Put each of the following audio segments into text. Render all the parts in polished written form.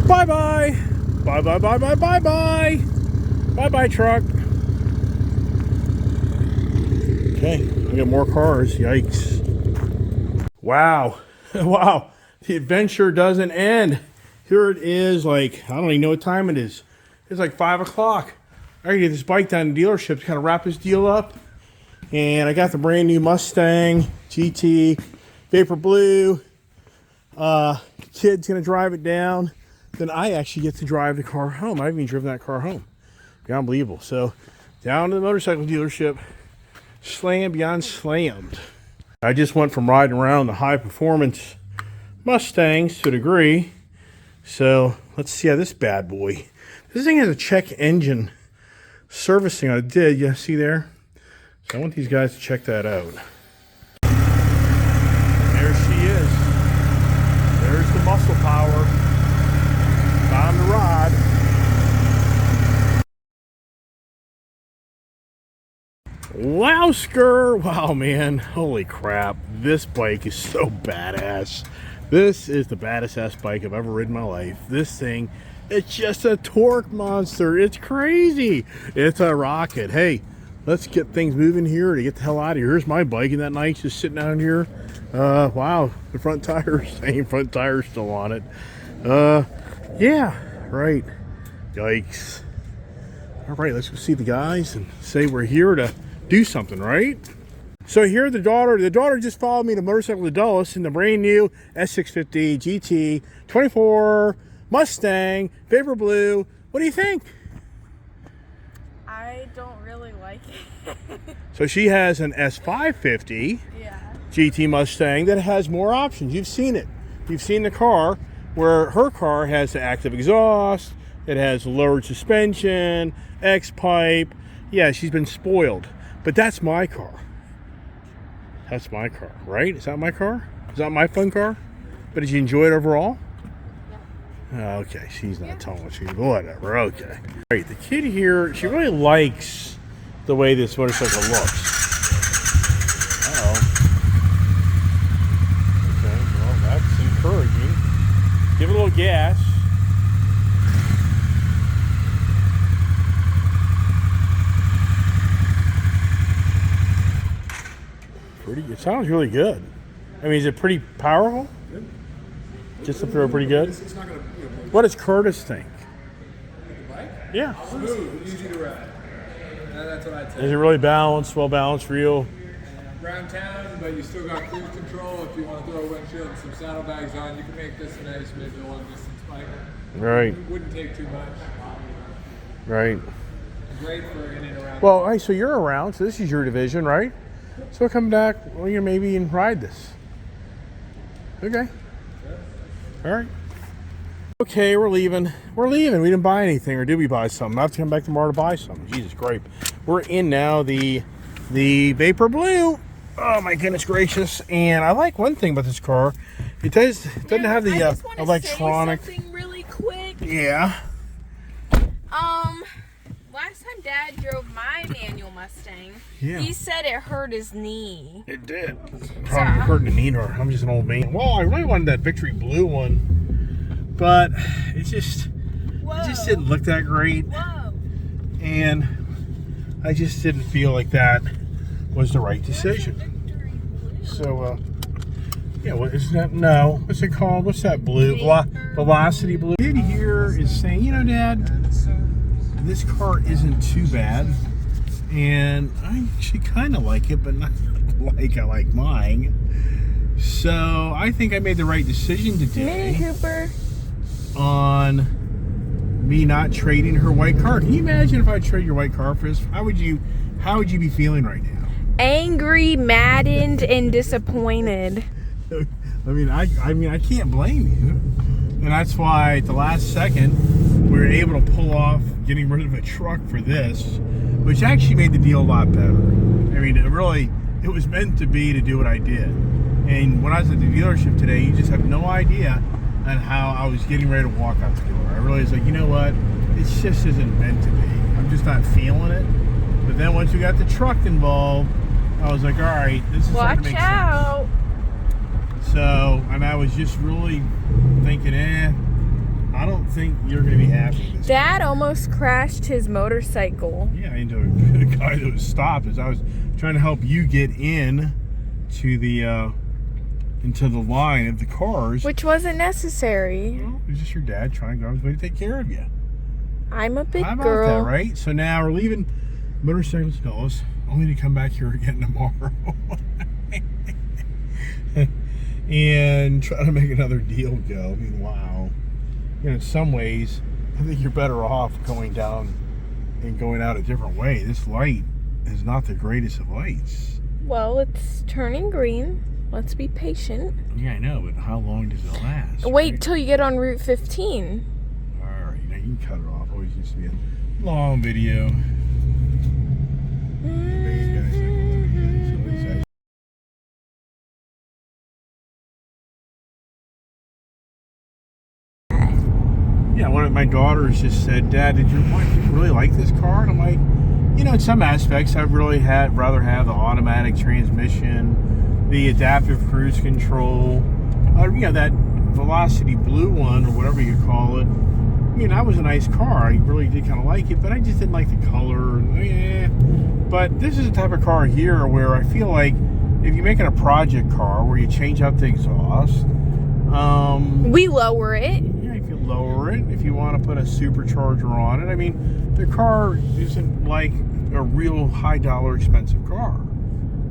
Bye-bye. Bye-bye, bye-bye, bye-bye. Bye-bye, truck. Okay, we got more cars. Yikes. Wow. Wow. The adventure doesn't end. Here it is, like, I don't even know what time it is. It's like 5 o'clock. I gotta get this bike down to the dealership to kind of wrap this deal up. And I got the brand new Mustang GT, Vapor Blue. Kid's gonna drive it down. Then I actually get to drive the car home. I haven't even driven that car home. Yeah, unbelievable. So, down to the motorcycle dealership. Slammed beyond slammed. I just went from riding around the high performance Mustangs to a degree. So let's see how this bad boy. This thing has a check engine servicing. I did. You see there? So I want these guys to check that out. There she is. There's the muscle power. Time to ride. Wowsker! Wow, man. Holy crap. This bike is so badass. This is the baddest ass bike I've ever ridden in my life. This thing, it's just a torque monster. It's crazy. It's a rocket. Hey, let's get things moving here to get the hell out of here. Here's my bike. Isn't that nice? Just sitting down here. Wow. The front tires, same front tires still on it. Yeah, right. Yikes. All right, let's go see the guys and say we're here to do something, right? So here the daughter just followed me to Motorcycle to Dulles in the brand new S650 GT 24 Mustang Vapor Blue. What do you think? I don't really like it. So she has an S550 GT Mustang that has more options. You've seen it. You've seen the car where her car has the active exhaust, it has lowered suspension, X-pipe. Yeah, she's been spoiled. But that's my car. That's my car, right? Is that my car? Is that my fun car? But did you enjoy it overall? Yeah. Okay, she's not telling what she's... Whatever, okay. All right, the kid here, she really likes the way this motorcycle looks. Uh-oh. Okay, well, that's encouraging. Give it a little gas. It sounds really good. I mean, is it pretty powerful? Good. Just up there, pretty good. It's not gonna, what does Curtis think? The bike? Yeah. Smooth, easy to ride. That's what I'd say. Is it really balanced, well balanced for you? Around town, but you still got cruise control. If you want to throw a windshield and some saddlebags on, you can make this a nice mid-to-long distance bike. Right. It wouldn't take too much. Right. Great for in and around. Well, hey, so you're around, so this is your division, right? So we'll come back, well, you know, maybe and ride this. Okay. All right. Okay, we're leaving. We're leaving. We didn't buy anything, or did we buy something? I have to come back tomorrow to buy something. Jesus Christ. We're in now the Vapor Blue. Oh my goodness gracious! And I like one thing about this car. It doesn't have the electronic. Say something really quick. Yeah. Last time Dad drove my manual Mustang, yeah, he said it hurt his knee. It did. Probably hurting the knee, or I'm just an old man. Well, I really wanted that Victory Blue one, but it just didn't look that great. Whoa. And I just didn't feel like that was the right decision. So, yeah, what is that? No, what's it called? What's that blue? Velocity Blue. The kid here is saying, you know, Dad, this car isn't too bad, and I actually kind of like it, but not like I like mine. So I think I made the right decision today. Mini Cooper. On me not trading her white car. Can you imagine if I trade your white car for this? How would you be feeling right now? Angry, maddened, and disappointed. I mean, I can't blame you, and that's why at the last second we were able to pull off getting rid of a truck for this, which actually made the deal a lot better. I mean, it was meant to be to do what I did. And when I was at the dealership today, you just have no idea on how I was getting ready to walk out the door. I really was like, you know what? It just isn't meant to be. I'm just not feeling it. But then once we got the truck involved, I was like, all right, this is starting to make sense. So, and I was just really thinking, I don't think you're going to be happy with this. Dad almost crashed his motorcycle. Yeah, into a guy that was stopped as I was trying to help you get in to the into the line of the cars. Which wasn't necessary. Well, it was just your dad trying to go out his way to take care of you. I'm a big How about girl. that, right? So now we're leaving Motorcycles Dulles, only to come back here again tomorrow. And try to make another deal go. I mean, wow. You know, in some ways, I think you're better off going down and going out a different way. This light is not the greatest of lights. Well, it's turning green. Let's be patient. Yeah, I know, but how long does it last? Wait right? till you get on Route 15. Alright, now you can cut it off. Always used to be a long video. These guys think we're living good, so these guys- Yeah, one of my daughters just said, "Dad, did you really like this car?" And I'm like, you know, in some aspects, I've really rather have the automatic transmission, the adaptive cruise control, you know, that Velocity Blue one or whatever you call it. I mean, that was a nice car. I really did kind of like it, but I just didn't like the color. But this is the type of car here where I feel like if you're making a project car where you change out the exhaust, We lower it. yeah, if you lower it, if you want to put a supercharger on it, I mean, the car isn't like a real high dollar expensive car.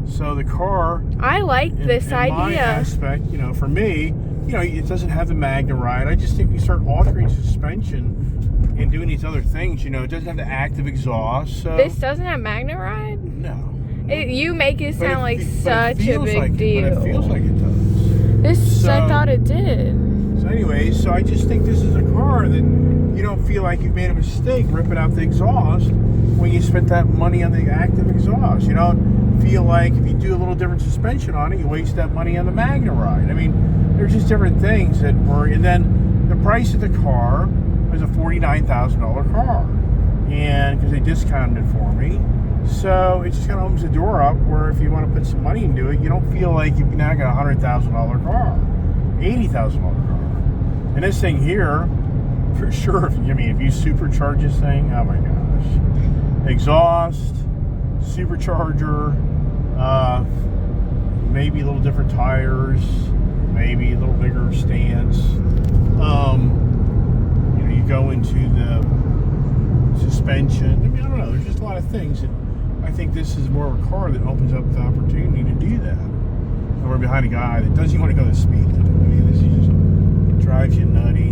So the car, I like this in my idea. aspect, you know, for me, you know, it doesn't have the Magna ride. I just think we start altering suspension and doing these other things, you know, it doesn't have the active exhaust. So This doesn't have Magna Ride? no. You make it But sound like but such a feels big like it, deal. But it feels like it does. This, I So- thought it did. So anyways, so I just think this is a car that you don't feel like you've made a mistake ripping out the exhaust when you spent that money on the active exhaust. You don't feel like if you do a little different suspension on it, you waste that money on the Magna ride. I mean, there's just different things that were, and then the price of the car was a $49,000 car, and because they discounted it for me. So it just kind of opens the door up where if you want to put some money into it, you don't feel like you've now got a $100,000 car, $80,000 car. And this thing here, for sure, if you supercharge this thing, oh my gosh. Exhaust, supercharger, maybe a little different tires, maybe a little bigger stance. You know, you go into the suspension. I mean, I don't know. There's just a lot of things that I think this is more of a car that opens up the opportunity to do that. And we're behind a guy that doesn't want to go the speed limit. I mean, this is just drives you nutty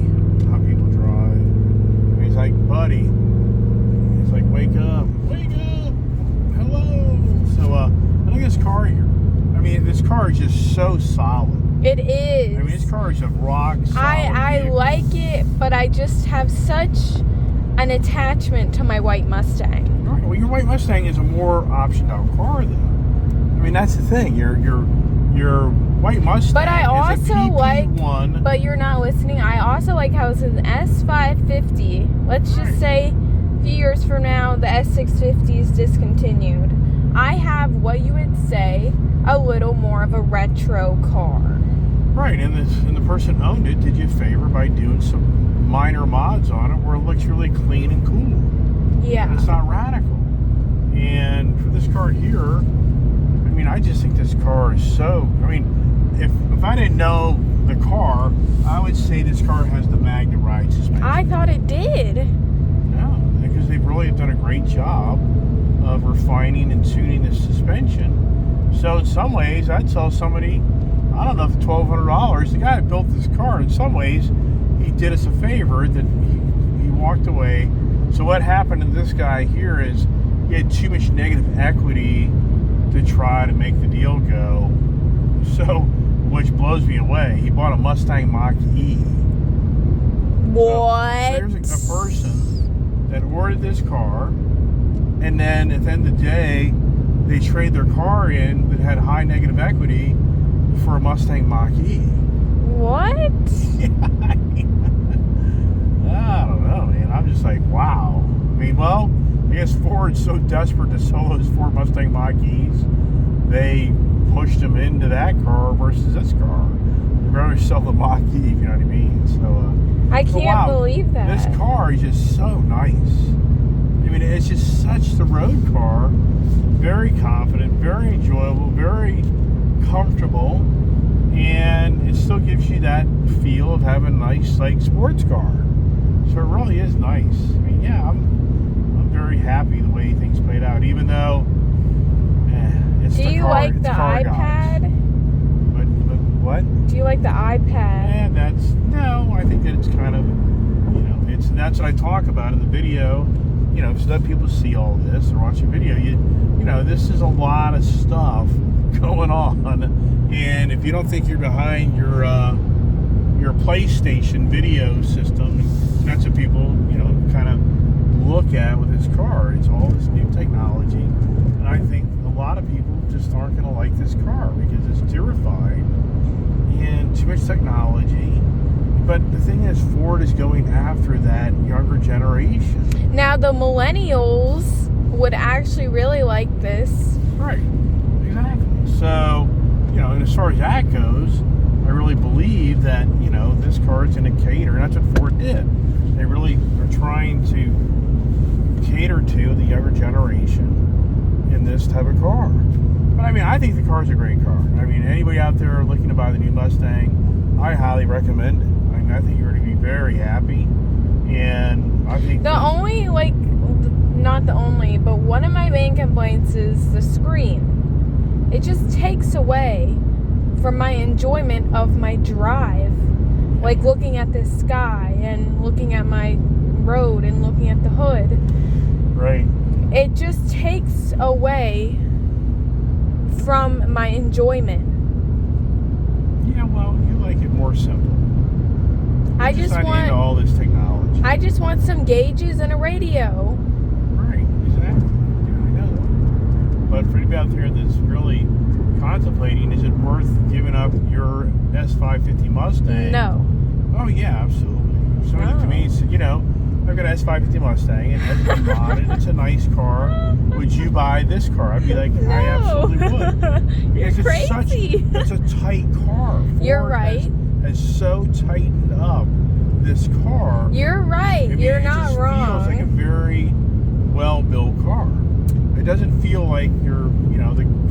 how people drive. I mean, it's like, buddy, it's like, wake up, hello. So I think this car here, I mean, this car is just so solid. It is. I mean, this car is a rock solid I vehicle. like it, but I just have such an attachment to my white Mustang. Right, well, your white Mustang is a more optioned out car, though. I mean, that's the thing. Your white Mustang But I is a also like, PP1. but you're not listening. I also like how it's an S550. Let's just say a few years from now, the S650 is discontinued. I have what you would say a little more of a retro car. Right, and the person owned it did you a favor by doing some minor mods on it where it looks really clean and cool. And Yeah. it's not radical. And for this car here, I mean, I just think this car is so, I mean, if I didn't know the car, I would say this car has the Magna ride suspension. I thought it did. No, because they really have done a great job of refining and tuning the suspension. So in some ways, I'd tell somebody, I don't know, for $1,200, the guy that built this car, in some ways, he did us a favor that he walked away. So what happened to this guy here is he had too much negative equity to try to make the deal go. So, which blows me away. He bought a Mustang Gt. What? So there's a person that ordered this car, and then at the end of the day, they trade their car in that had high negative equity for a Mustang Gt. What? I don't know, man. I'm just like, wow. I mean, well, I guess Ford's so desperate to sell those Ford Mustang Mach-E's, they pushed them into that car versus this car. They'd rather sell the Mach-E, if you know what I mean. So, I can't believe that. This car is just so nice. I mean, it's just such the road car. Very confident, very enjoyable, very comfortable, and it still gives you that feel of having a nice, like, sports car. So it really is nice. I mean, yeah, I'm very happy the way things played out, even though it's Do the you car, like it's the car iPad? guys. But what? Do you like the iPad? No, I think that it's kind of, that's what I talk about in the video, so that people see all this or watch a video. This is a lot of stuff going on, and if you don't think you're behind your PlayStation video system, and that's what people, kind of look at with this car. It's all this new technology, and I think a lot of people just aren't going to like this car because it's too refined and too much technology. But the thing is, Ford is going after that younger generation. Now, the millennials would actually really like this. Right. Exactly. So, and as far as that goes, I really believe that, this car is going to cater. And that's what Ford did. They really are trying to cater to the younger generation in this type of car. But, I think the car is a great car. Anybody out there looking to buy the new Mustang, I highly recommend it. I think you're going to be very happy, and I think not the only, but one of my main complaints is the screen. It just takes away from my enjoyment of my drive, like looking at the sky and looking at my road and looking at the hood. Right. It just takes away from my enjoyment. Yeah, well, you like it more simple. I just want into all this technology. I just want some gauges and a radio. Right, exactly. Yeah, I know that. But for anybody out there that's really contemplating, is it worth giving up your S550 Mustang? No. Oh yeah, absolutely. So to me, it's, I've got an S550 Mustang, and it's been modded. It's a nice car. Would you buy this car? I'd be like, no. I absolutely would. You're crazy. It's a tight car. Ford You're right. Has so tightened up this car. You're right. You're not wrong. It feels like a very well-built car. It doesn't feel like the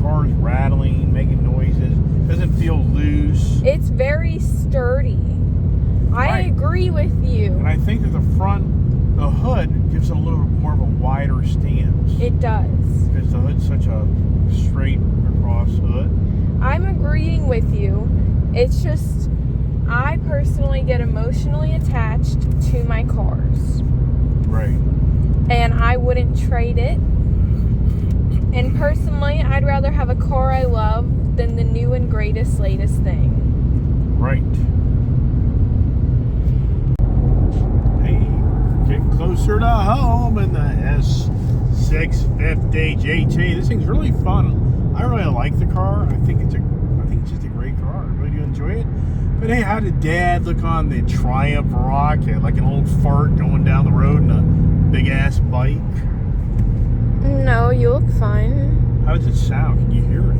car is rattling, making noises. It doesn't feel loose. It's very sturdy. I agree with you. And I think that the hood gives it a little more of a wider stance. It does. Because the hood's such a straight across hood. I'm agreeing with you. It's just, I personally get emotionally attached to my cars. Right. And I wouldn't trade it. And personally, I'd rather have a car I love than the new and greatest, latest thing. Right. Getting closer to home in the S650 GT. This thing's really fun. I really like the car. I think it's just a great car. I really do enjoy it. But hey, how did Dad look on the Triumph Rockett, like an old fart going down the road in a big ass bike? No, you look fine. How does it sound? Can you hear it?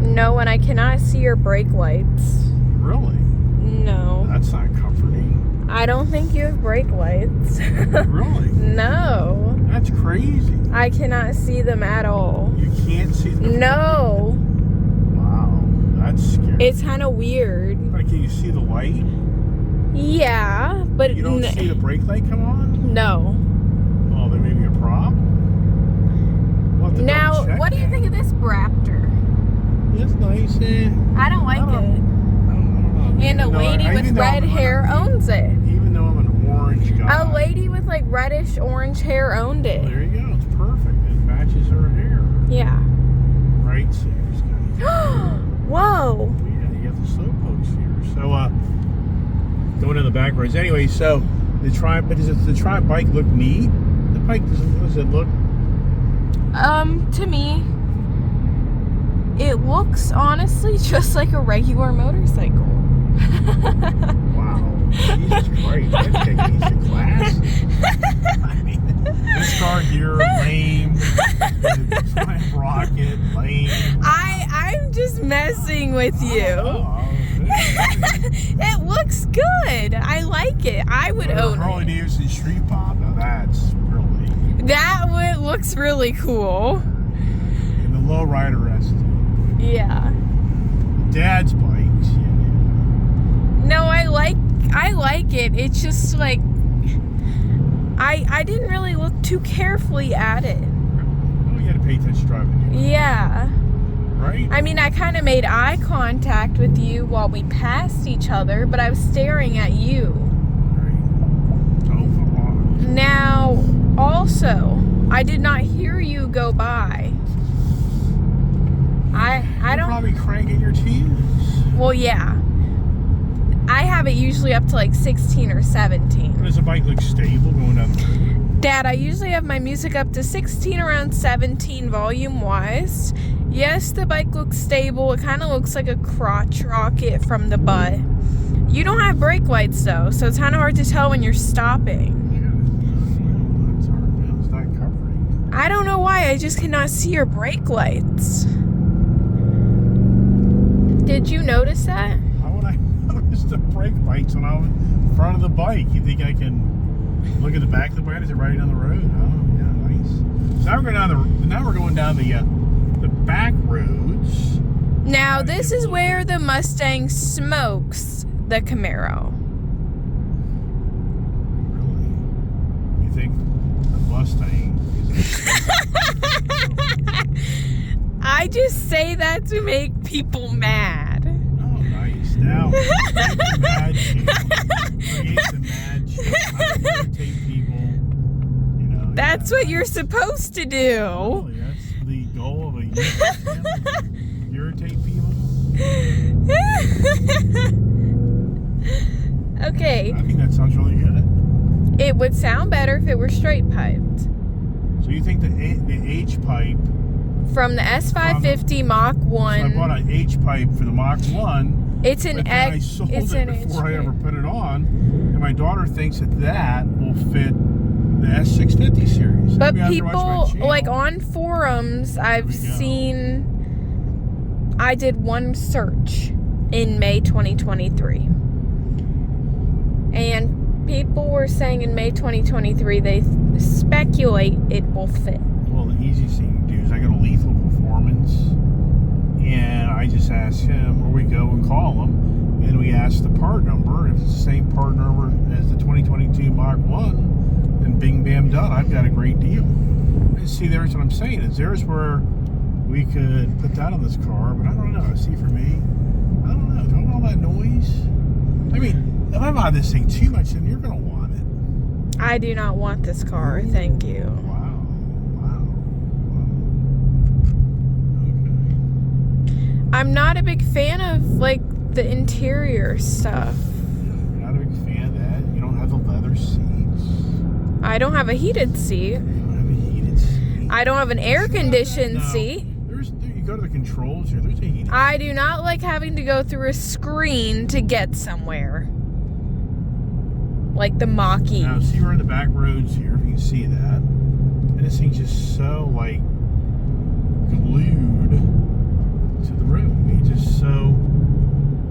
No, and I cannot see your brake lights. Really? No. That's not comforting. I don't think you have brake lights. Really? No. That's crazy. I cannot see them at all. You can't see them? No. Wow. That's scary. It's kind of weird. Like, can you see the light? Yeah, but... You don't see the brake light come on? No. Oh, there may be a problem. We'll have to Now, double check what do you that. think of this Raptor? It's nice. I don't like it. I don't know. And a lady with red hair owns it. Even though I'm an orange guy. A lady with like reddish orange hair owned it. There you go. It's perfect. It matches her hair. Yeah. Right, serious guy. Whoa. Yeah, you got the slow pokes here. So, going in the back roads. Anyway, so the Triumph, but does the Triumph bike look neat? The bike, does it look? To me, it looks honestly just like a regular motorcycle. Wow. Jesus Christ. That's taking you to class. I mean, this car here, lame. The Triumph Rockett, lame. I'm just messing with you. Oh, It looks good. I like it. I would own Harley it. Davidson Street Bob. Now that's really. That one looks really cool. And the lowrider rest. Yeah. Dad's bikes. Yeah. No, I like it. It's just like I didn't really look too carefully at it. Oh, you had to pay attention driving. Yeah. Right? I mean, I kind of made eye contact with you while we passed each other, but I was staring at you. Right. Oh, come on. Now, also, I did not hear you go by. I You're don't. probably cranking your tunes. Well, yeah. I have it usually up to like 16 or 17. Does the bike look stable going down the road? Dad, I usually have my music up to 16, around 17 volume-wise. Yes, the bike looks stable. It kind of looks like a crotch rocket from the butt. You don't have brake lights, though, so it's kind of hard to tell when you're stopping. Yeah. It's hard. It's not covering. I don't know why. I just cannot see your brake lights. Did you notice that? How would I notice the brake lights when I'm in front of the bike? You think I can look at the back of the bike as it's riding down the road? Oh, yeah, nice. So now we're going down the back roads. Now, this is where the Mustang smokes the Camaro. Really? You think the Mustang is I just say that to make people mad. Oh, nice. Now, create the mad shit. Create the mad shit. I irritate people. You know. That's what you're supposed to do. Really, that's the goal of a YouTube channel. Irritate people. Okay, I think that sounds really good. it would sound better if it were straight piped. So you think the H pipe? From the S550 Mach So I bought 1, an H pipe for the Mach 1. it's an But then I X. sold It's it an before I H. ever put it on, and my daughter thinks that will fit the S650 series. But Maybe I have to watch my people, channel. like on forums, I've There we go. seen, I did one search in May 2023. And people were saying in May 2023, they speculate it will fit. Well, the easiest thing to do is I go to Lethal Performance, and I just ask him, or we go and call him, and we ask the part number. If it's the same part number as the 2022 Mach 1, then bing, bam, done. I've got a great deal. And see, there's what I'm saying, is there's where we could put that on this car, but I don't know. See, for me, I don't know. Do I want all that noise? I mean, if I buy this thing too much, then you're going to want it. I do not want this car, thank you. Wow. I'm not a big fan of, like, the interior stuff. You're not a big fan of that. You don't have the leather seats. I don't have a heated seat. You don't have a heated seat. I don't have an air-conditioned No. seat. You go to the controls here. There's a heated I do not like having to go through a screen to get somewhere. Like the Mach-E. Now, see, we're in the back roads here, if you can see that. And this thing's just so, like, glued to the road. I mean, just so...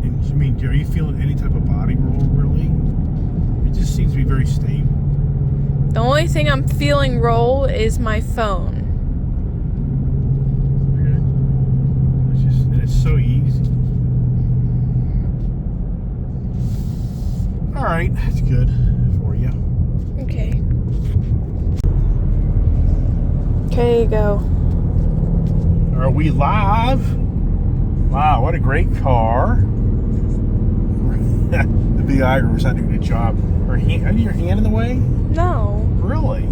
I mean, are you feeling any type of body roll, really? It just seems to be very stable. The only thing I'm feeling roll is my phone. Okay. And it's so easy. All right, that's good for you. Okay. Okay, go. Are we live? Wow, what a great car. The big Iger's not doing a good job. Are your hand in the way? No. Really?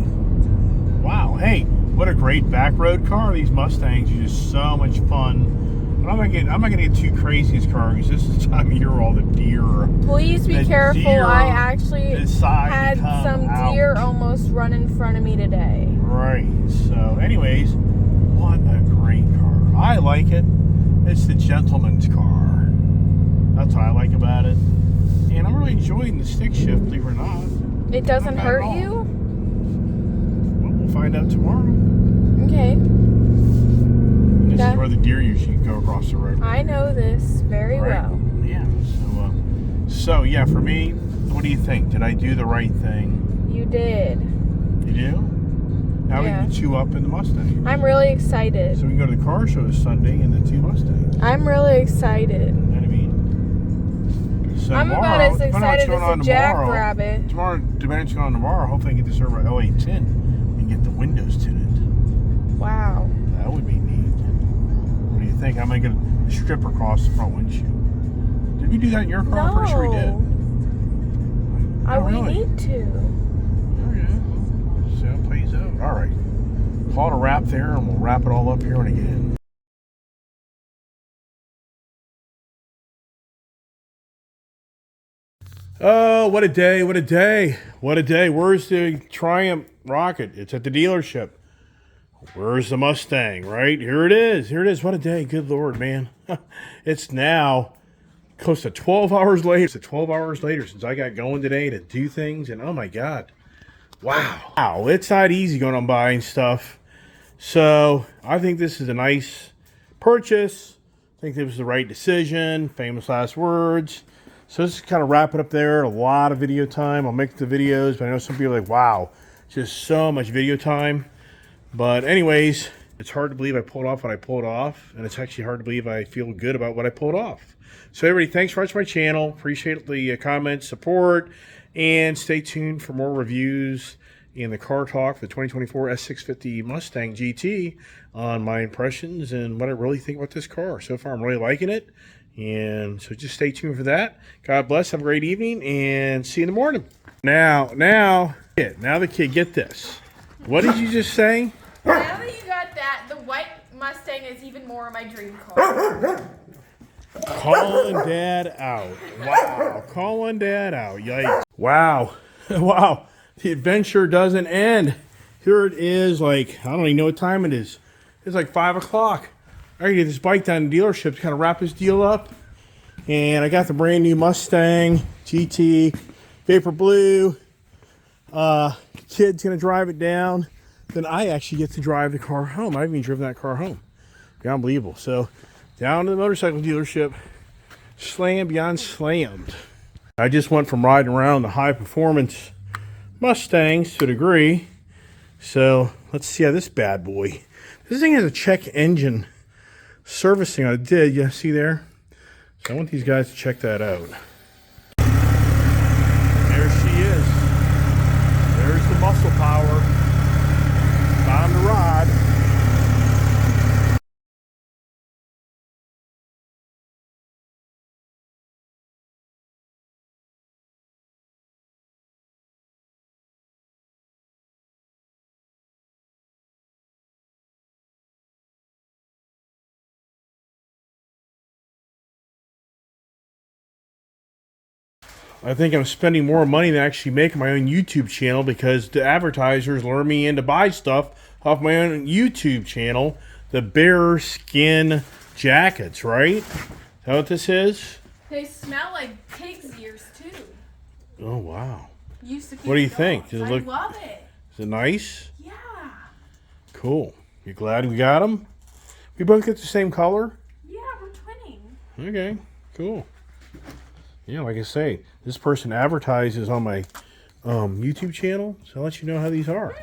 Wow. Hey, what a great back road car. These Mustangs are just so much fun. But I'm not gonna get too crazy in this car because this is the time of year where all the deer are. Please be The careful. deer I actually decide to had come some out. deer almost run in front of me today. Right. So, anyways, what a great car. I like it. It's the gentleman's car. That's what I like about it. And I'm really enjoying the stick shift, believe it or not. It doesn't Not bad hurt at all. you? Well, we'll find out tomorrow. Okay. And this That- is where the deer usually go across the road. I know this very Right? well. Yeah. So yeah, for me, what do you think? Did I do the right thing? You did. You do? Now Yeah. we can chew up in the Mustang. I'm really excited. So we can go to the car show this Sunday in the 2 Mustangs. I'm really excited. You know what I mean? So I'm tomorrow, about as depending on excited what's going as a on jackrabbit. Tomorrow, depending on what's going on tomorrow, hopefully I get to serve our LA tint and get the windows tinted. Wow. That would be neat. What do you think? I'm going to get a strip across the front windshield. Did we do that in your car? No. I'm pretty sure we did. We really? need to. Okay. See how it plays out. All right. Call it a wrap there, and we'll wrap it all up here when I get in. Oh, what a day, what a day. What a day. Where's the Triumph Rockett? It's at the dealership. Where's the Mustang, right? Here it is. Here it is. What a day. Good Lord, man. It's now close to 12 hours later. It's 12 hours later since I got going today to do things. And oh my God. Wow. Wow. It's not easy going on buying stuff. So I think this is a nice purchase. I think this was the right decision. Famous last words. So let's kind of wrap it up there. A lot of video time. I'll make the videos, but I know some people are like, wow, just so much video time. But anyways, it's hard to believe I pulled off what I pulled off. And it's actually hard to believe I feel good about what I pulled off. So everybody, thanks for watching my channel. Appreciate the comments, support, and stay tuned for more reviews in the car talk for the 2024 S650 Mustang GT on my impressions and what I really think about this car. So far, I'm really liking it. And so just stay tuned for that. God bless. Have a great evening and see you in the morning. Now the kid, get this. What did you just say? Now that you got that, the white Mustang is even more of my dream car. Calling Dad out. Wow. Calling Dad out. Yikes. Wow. Wow. The adventure doesn't end. Here it is, like, I don't even know what time it is. It's like 5 o'clock. I gotta get this bike down to the dealership to kind of wrap this deal up. And I got the brand new Mustang GT, Vapor Blue. Kid's gonna drive it down. Then I actually get to drive the car home. I haven't even driven that car home. Yeah, unbelievable. So, down to the motorcycle dealership. Slam beyond slammed. I just went from riding around the high performance Mustangs to a degree. So let's see how this bad boy. This thing has a check engine servicing. I did, yeah, see there? So I want these guys to check that out. There she is. There's the muscle power. Time to ride. I think I'm spending more money than actually making my own YouTube channel because the advertisers lure me in to buy stuff off my own YouTube channel. The bear skin jackets, right? Is that what this is? They smell like pig's ears too. Oh, wow. Used to What do you think? Does it look, I love it. is it nice? Yeah. Cool. You glad we got them? We both get the same color? Yeah, we're twinning. Okay, cool. Yeah, like I say, this person advertises on my YouTube channel, so I'll let you know how these are.